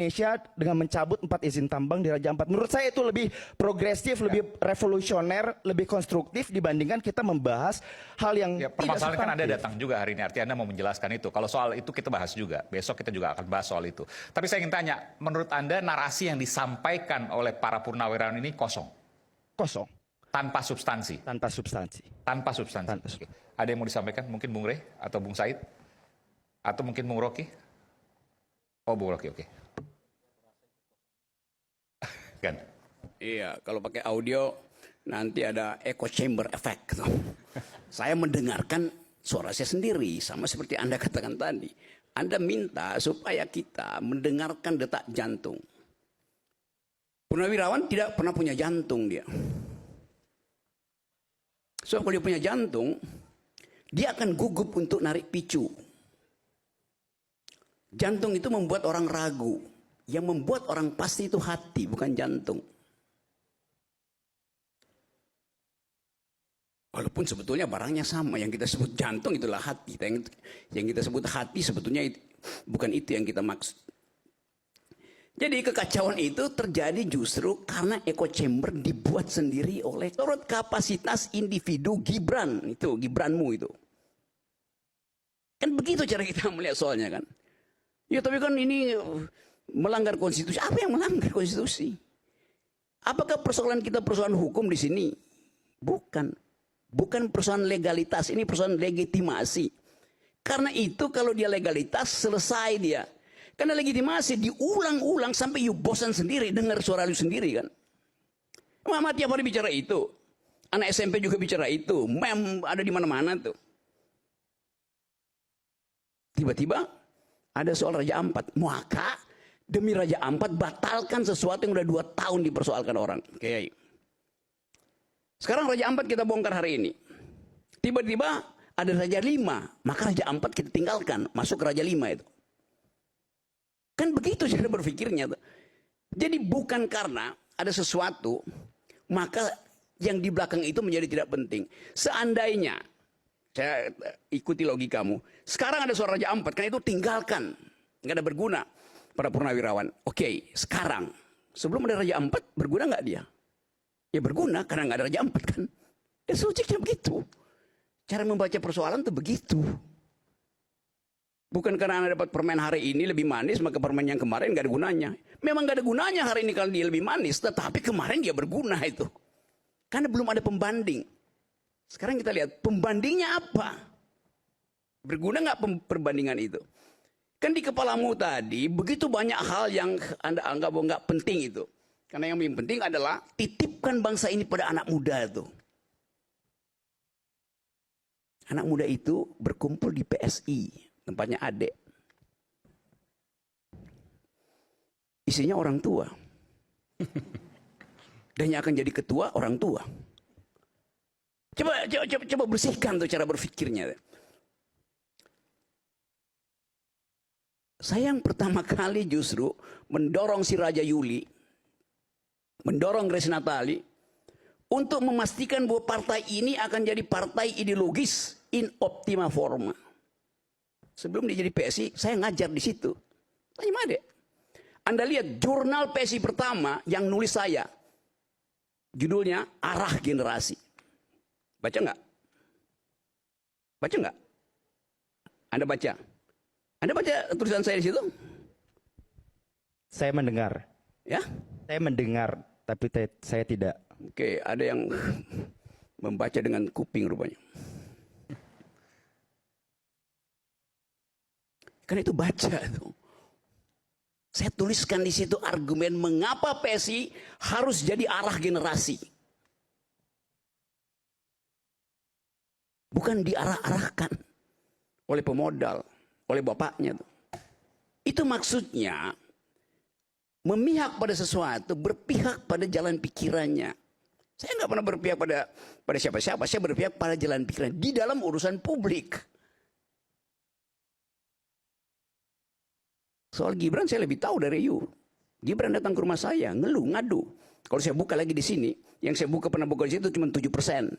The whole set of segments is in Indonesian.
Indonesia dengan mencabut 4 izin tambang di Raja Ampat. Menurut saya itu lebih progresif, lebih revolusioner, lebih konstruktif dibandingkan kita membahas hal yang permasalahan kan Anda datang juga hari ini, artinya Anda mau menjelaskan itu. Kalau soal itu kita bahas juga, besok kita juga akan bahas soal itu. Tapi saya ingin tanya, menurut Anda narasi yang disampaikan oleh para purnawirawan ini kosong? Kosong. Tanpa substansi? Tanpa substansi. Tanpa substansi. Oke. Ada yang mau disampaikan? Mungkin Bung Rey atau Bung Said? Atau mungkin Bung Rocky? Oh, Bung Rocky, oke. Kan? Iya, kalau pakai audio nanti ada echo chamber effect. Saya mendengarkan suara saya sendiri, sama seperti Anda katakan tadi. Anda minta supaya kita mendengarkan detak jantung. Purnawirawan tidak pernah punya jantung dia. So kalau dia punya jantung, dia akan gugup untuk narik picu. Jantung itu membuat orang ragu. Yang membuat orang pasti itu hati, bukan jantung. Walaupun sebetulnya barangnya sama, yang kita sebut jantung itulah hati. Yang kita sebut hati sebetulnya bukan itu yang kita maksud. Jadi kekacauan itu terjadi justru karena echo chamber dibuat sendiri oleh menurut kapasitas individu Gibran. Itu, Gibranmu itu. Kan begitu cara kita melihat soalnya kan. Ya tapi kan ini melanggar konstitusi. Apa yang melanggar konstitusi? Apakah persoalan kita persoalan hukum di sini? Bukan. Bukan persoalan legalitas, ini persoalan legitimasi. Karena itu kalau dia legalitas selesai dia. Karena legitimasi diulang-ulang sampai you bosan sendiri dengar suara lu sendiri kan. Muhammad tiap hari bicara itu. Anak SMP juga bicara itu. Mem ada di mana-mana tuh. Tiba-tiba ada soal Raja Ampat. Maka demi Raja Ampat batalkan sesuatu yang udah 2 tahun dipersoalkan orang. Oke. Sekarang Raja Ampat kita bongkar hari ini. Tiba-tiba ada Raja 5. Maka Raja Ampat kita tinggalkan. Masuk ke Raja 5 itu. Kan begitu cara berpikirnya. Jadi bukan karena ada sesuatu. Maka yang di belakang itu menjadi tidak penting. Seandainya. Saya ikuti logikamu. Sekarang ada suara Raja Ampat. Karena itu tinggalkan. Nggak ada berguna. Para purnawirawan. Oke, sekarang. Sebelum ada Raja Ampat. Berguna nggak dia? Ya berguna karena nggak ada Raja Ampat kan. Ya logiknya begitu. Cara membaca persoalan tuh begitu. Bukan karena Anda dapat permen hari ini lebih manis, maka permen yang kemarin nggak ada gunanya. Memang nggak ada gunanya hari ini kalau dia lebih manis, tetapi kemarin dia berguna itu. Karena belum ada pembanding. Sekarang kita lihat pembandingnya apa? Berguna nggak perbandingan itu? Kan di kepalamu tadi begitu banyak hal yang Anda anggap nggak penting itu. Karena yang paling penting adalah titipkan bangsa ini pada anak muda itu. Anak muda itu berkumpul di PSI, tempatnya adik. Isinya orang tua. Dan yang akan jadi ketua orang tua. Coba bersihkan tuh cara berpikirnya. Saya yang pertama kali justru mendorong si Raja Yuli, mendorong Grace Natali untuk memastikan bahwa partai ini akan jadi partai ideologis in optima forma. Sebelum dia jadi PSI, saya ngajar di situ. Tanya Made. Anda lihat jurnal PSI pertama yang nulis saya. Judulnya Arah Generasi. Baca nggak? Baca nggak? Anda baca? Anda baca tulisan saya di situ? Saya mendengar. Ya? Saya mendengar, tapi saya tidak. Oke, ada yang membaca dengan kuping rupanya. Karena itu baca tuh. Saya tuliskan di situ argumen mengapa PSI harus jadi arah generasi. Bukan diarah-arahkan oleh pemodal, oleh bapaknya tuh. Itu maksudnya memihak pada sesuatu, berpihak pada jalan pikirannya. Saya nggak pernah berpihak pada siapa-siapa, saya berpihak pada jalan pikiran di dalam urusan publik. Soal Gibran saya lebih tahu dari you. Gibran datang ke rumah saya, ngeluh, ngadu. Kalau saya buka lagi di sini, yang saya pernah buka di situ cuma 7%.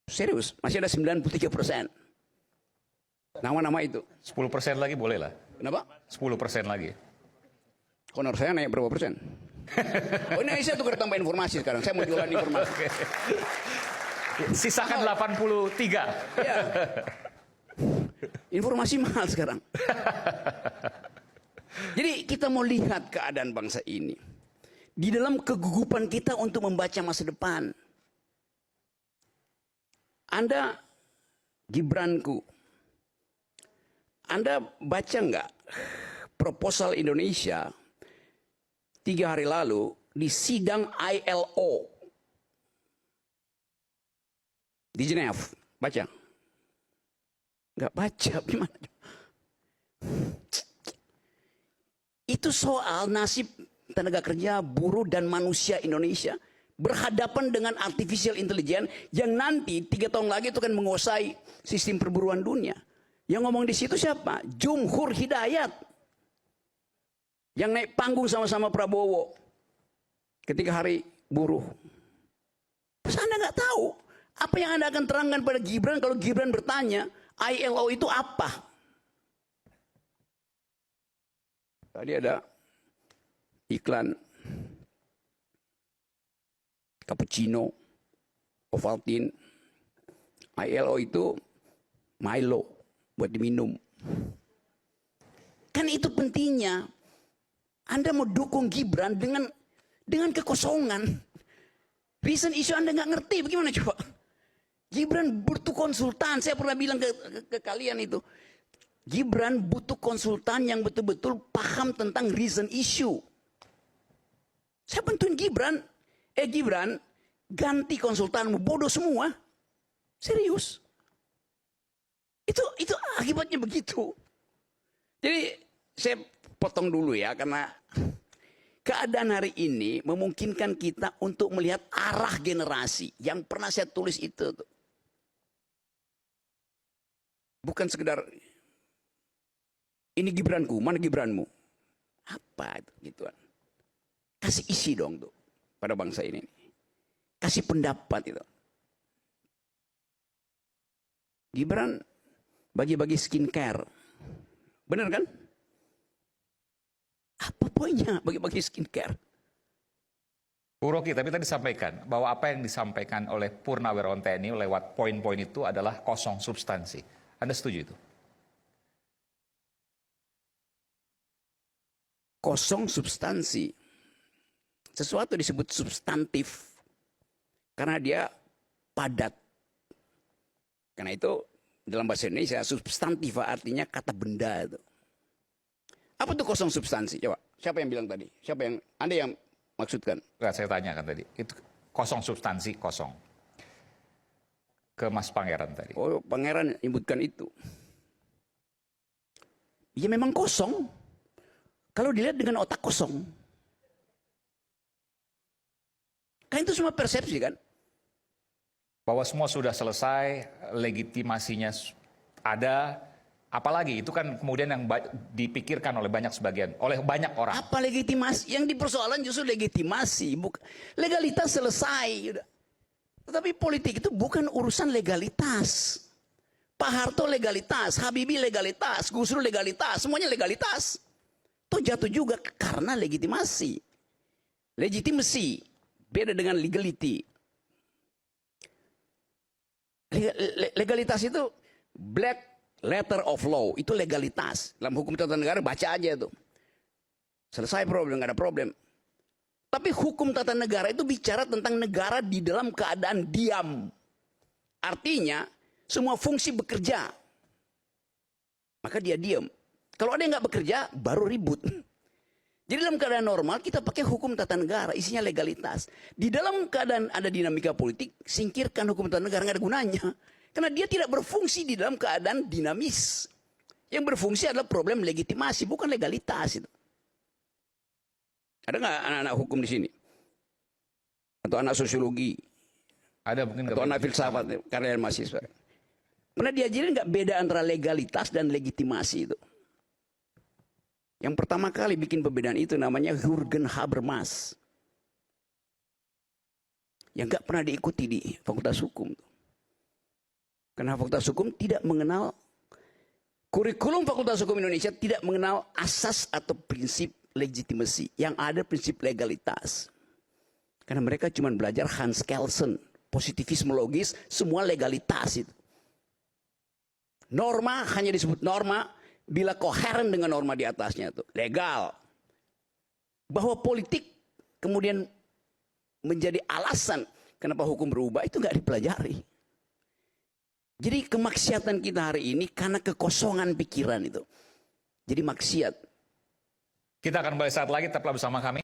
Serius, masih ada 93%. Nama-nama itu. 10% lagi boleh lah. Kenapa? 10% lagi. Honor saya naik berapa persen? Oh, ini saya tukar tambah informasi sekarang. Saya mau jualan informasi. Sisakan 83. Ya. Informasi mahal sekarang. Jadi kita mau lihat keadaan bangsa ini. Di dalam kegugupan kita untuk membaca masa depan. Anda, Gibranku, Anda baca nggak proposal Indonesia 3 hari lalu di sidang ILO di Geneva? Baca? Nggak baca, gimana? Itu soal nasib tenaga kerja, buruh, dan manusia Indonesia berhadapan dengan artificial intelligence yang nanti 3 tahun lagi itu akan menguasai sistem perburuan dunia. Yang ngomong di situ siapa? Jumhur Hidayat. Yang naik panggung sama-sama Prabowo ketika hari buruh. Terus Anda nggak tahu apa yang Anda akan terangkan pada Gibran kalau Gibran bertanya ILO itu apa? Tadi ada iklan cappuccino, Ovaltine. ILO itu Milo buat diminum. Kan itu pentingnya. Anda mau dukung Gibran dengan kekosongan. Reason issue Anda nggak ngerti, bagaimana coba? Gibran butuh konsultan. Saya pernah bilang ke kalian itu. Gibran butuh konsultan yang betul-betul paham tentang reason issue. Saya bantuin Gibran. Gibran, ganti konsultanmu, bodoh semua. Serius. Itu akibatnya begitu. Jadi saya potong dulu ya, karena keadaan hari ini memungkinkan kita untuk melihat arah generasi. Yang pernah saya tulis itu tuh. Bukan sekedar ini Gibranku, mana Gibranmu? Apa itu gituan. Kasih isi dong tuh pada bangsa ini. Kasih pendapat itu. Gibran bagi-bagi skincare. Benar kan? Apa poinnya bagi-bagi skincare? Bu Rocky, tapi tadi sampaikan bahwa apa yang disampaikan oleh Purnawirawan TNI lewat poin-poin itu adalah kosong substansi. Anda setuju itu? Kosong substansi. Sesuatu disebut substantif karena dia padat. Karena itu dalam bahasa Indonesia substantif artinya kata benda itu. Apa tuh kosong substansi? Coba, siapa yang bilang tadi? Siapa yang Anda yang maksudkan? Enggak, saya tanyakan tadi. Itu kosong substansi, kosong. Ke Mas Pangeran tadi. Oh, Pangeran menyebutkan itu. Ya memang kosong. Kalau dilihat dengan otak kosong. Kan itu semua persepsi kan? Bahwa semua sudah selesai, legitimasinya ada, apalagi itu kan kemudian yang dipikirkan oleh banyak orang. Apa legitimasi? Yang dipersoalan justru legitimasi, legalitas selesai. Tetapi politik itu bukan urusan legalitas. Pak Harto legalitas, Habibie legalitas, Gus Dur legalitas, semuanya legalitas. Itu jatuh juga karena legitimasi. Legitimasi beda dengan legality. Legalitas itu black letter of law, itu legalitas. Dalam hukum tata negara baca aja itu. Selesai problem, nggak ada problem. Tapi hukum tata negara itu bicara tentang negara di dalam keadaan diam. Artinya semua fungsi bekerja. Maka dia diam. Kalau ada yang nggak bekerja, baru ribut. Jadi dalam keadaan normal kita pakai hukum tata negara, isinya legalitas. Di dalam keadaan ada dinamika politik, singkirkan hukum tata negara, nggak ada gunanya. Karena dia tidak berfungsi di dalam keadaan dinamis. Yang berfungsi adalah problem legitimasi, bukan legalitas itu. Ada nggak anak-anak hukum di sini? Atau anak sosiologi? Ada mungkin. Atau anak filsafat, karya mahasiswa? Pernah diajarin nggak beda antara legalitas dan legitimasi itu? Yang pertama kali bikin perbedaan itu namanya Jürgen Habermas. Yang nggak pernah diikuti di Fakultas Hukum. Karena Fakultas Hukum tidak mengenal, kurikulum Fakultas Hukum Indonesia tidak mengenal asas atau prinsip legitimasi, yang ada prinsip legalitas. Karena mereka cuma belajar Hans Kelsen, positivisme logis, semua legalitas itu. Norma hanya disebut norma bila koheren dengan norma di atasnya itu legal. Bahwa politik kemudian menjadi alasan kenapa hukum berubah itu nggak dipelajari. Jadi kemaksiatan kita hari ini karena kekosongan pikiran itu. Jadi maksiat. Kita akan kembali saat lagi, tetaplah bersama kami.